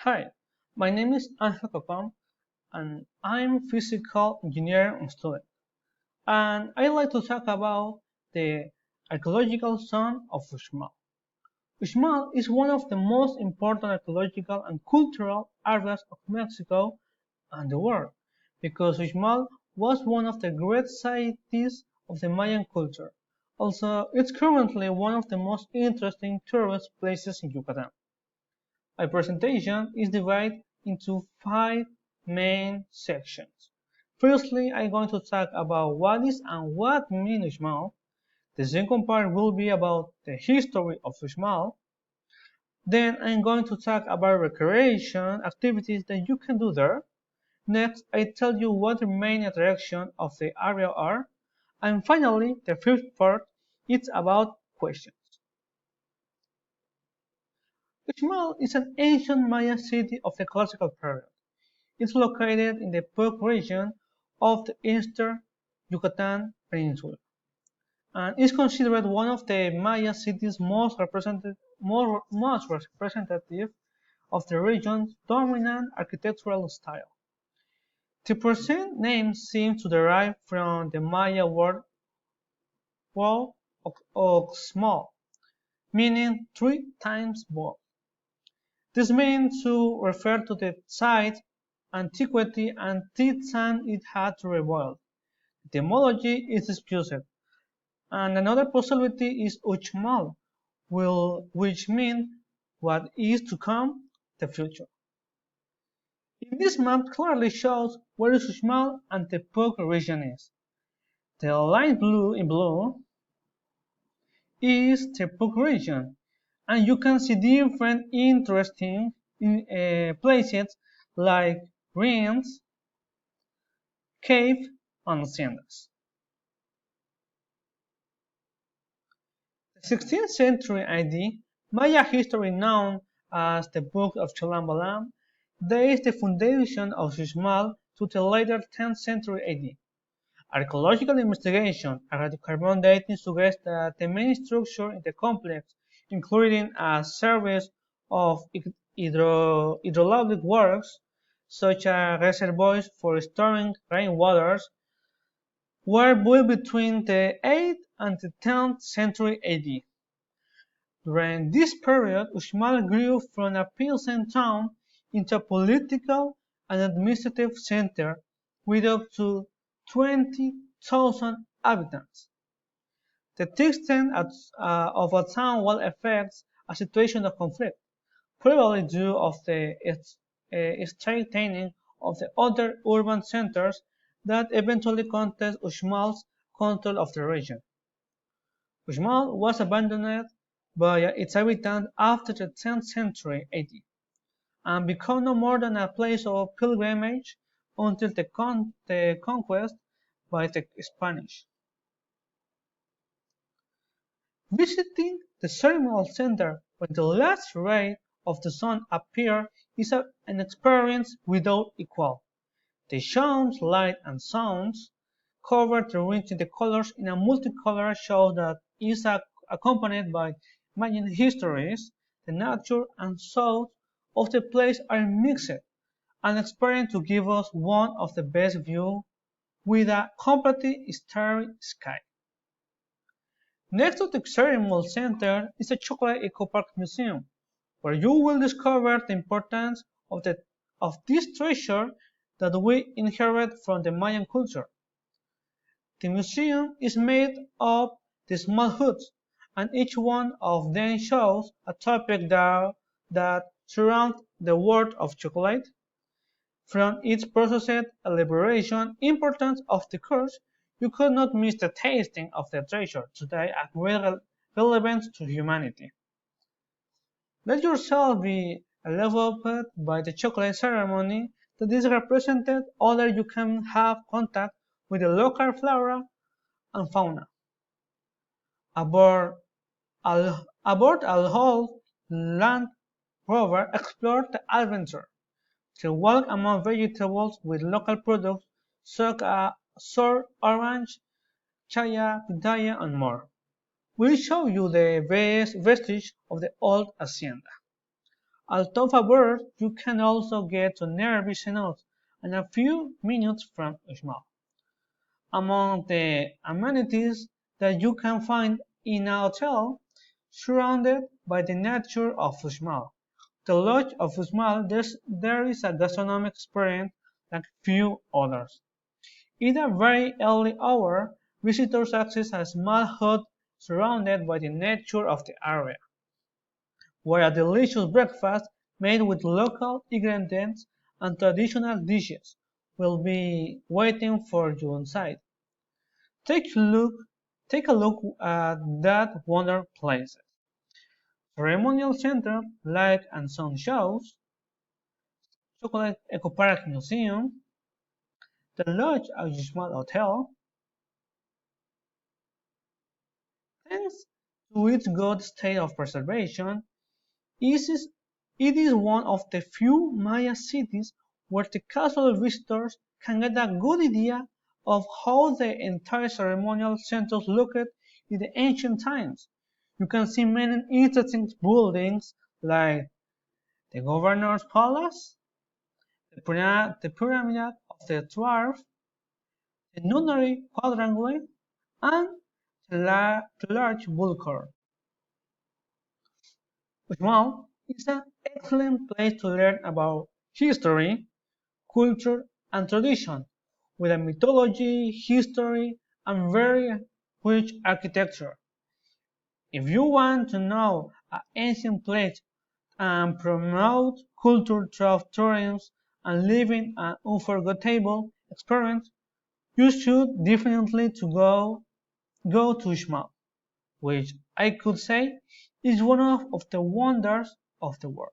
Hi, my name is Angel Cocom and I'm physical engineer student. And I like to talk about the archaeological zone of Uxmal. Uxmal is one of the most important archaeological and cultural areas of Mexico and the world, because Uxmal was one of the great sites of the Mayan culture. Also, it's currently one of the most interesting tourist places in Yucatan. My presentation is divided into five main sections. Firstly, I'm going to talk about what is and what means Uxmal. The second part will be about the history of Uxmal. Then I'm going to talk about recreation activities that you can do there. Next, I tell you what the main attractions of the area are. And finally, the fifth part is about questions. Uxmal is an ancient Maya city of the classical period. It's located in the Puc region of the eastern Yucatan Peninsula and is considered one of the Maya cities most representative of the region's dominant architectural style. The present name seems to derive from the Maya word Uxmal, meaning three times bold. This means to refer to the size, antiquity, and time it had to rebuild. The etymology is disputed, and another possibility is Uxmal, which means what is to come, the future. In this map clearly shows where Uxmal and the Puc region is. The line blue in blue is the Puc region, and you can see different interesting places like ruins, cave, and haciendas. The 16th century AD, Maya history known as the Book of Cholambalam dates the foundation of Uxmal to the later 10th century AD. Archaeological investigation and radiocarbon dating suggest that the main structure in the complex, including a series of hydrologic works, such as reservoirs for storing rainwaters, were built between the 8th and the 10th century AD. During this period, Uxmal grew from a peasant town into a political and administrative center with up to 20,000 inhabitants. The extent of a town wall affects a situation of conflict, probably due to the straightening of the other urban centers that eventually contest Uxmal's control of the region. Uxmal was abandoned by its inhabitants after the 10th century AD, and became no more than a place of pilgrimage until the conquest by the Spanish. Visiting the ceremonial center when the last ray of the sun appears is an experience without equal. The sounds, light, and sounds cover the rings in the colors in a multicolor show that is accompanied by Mayan histories. The nature and soul of the place are mixed, an experience to give us one of the best views with a completely starry sky. Next to the ceremonial center is the Chocolate Eco Park Museum, where you will discover the importance of this treasure that we inherit from the Mayan culture. The museum is made of the small huts, and each one of them shows a topic that surrounds the world of chocolate. From its processed elaboration importance of the course, you could not miss the tasting of the treasure today at great relevance to humanity. Let yourself be enveloped by the chocolate ceremony that is represented, or you can have contact with the local flora and fauna. Aboard aboard a whole Land Rover explored the adventure. To walk among vegetables with local products such as sour orange, chaya, pitaya, and more. We'll show you the best vestige of the old hacienda. Although a bird, you can also get to nearby cenotes and a few minutes from Uxmal. Among the amenities that you can find in a hotel, surrounded by the nature of Uxmal, the Lodge of Uxmal, there is a gastronomic experience like few others. In a very early hour, visitors access a small hut surrounded by the nature of the area, where a delicious breakfast made with local ingredients and traditional dishes will be waiting for you inside. Take a look, take a look at that wonder places. Ceremonial center, light and sound shows, chocolate eco park museum, the lodge at Uxmal Hotel. Thanks to its good state of preservation, it is one of the few Maya cities where the casual visitors can get a good idea of how the entire ceremonial centers looked in the ancient times. You can see many interesting buildings like the governor's palace, the pyramid of the 12, the nunnery quadrangle, and the large bull court. Uxmal is an excellent place to learn about history, culture, and tradition, with a mythology, history, and very rich architecture. If you want to know an ancient place and promote culture through tourism and living an unforgettable experience, you should definitely go to Uxmal, which I could say is one of the wonders of the world.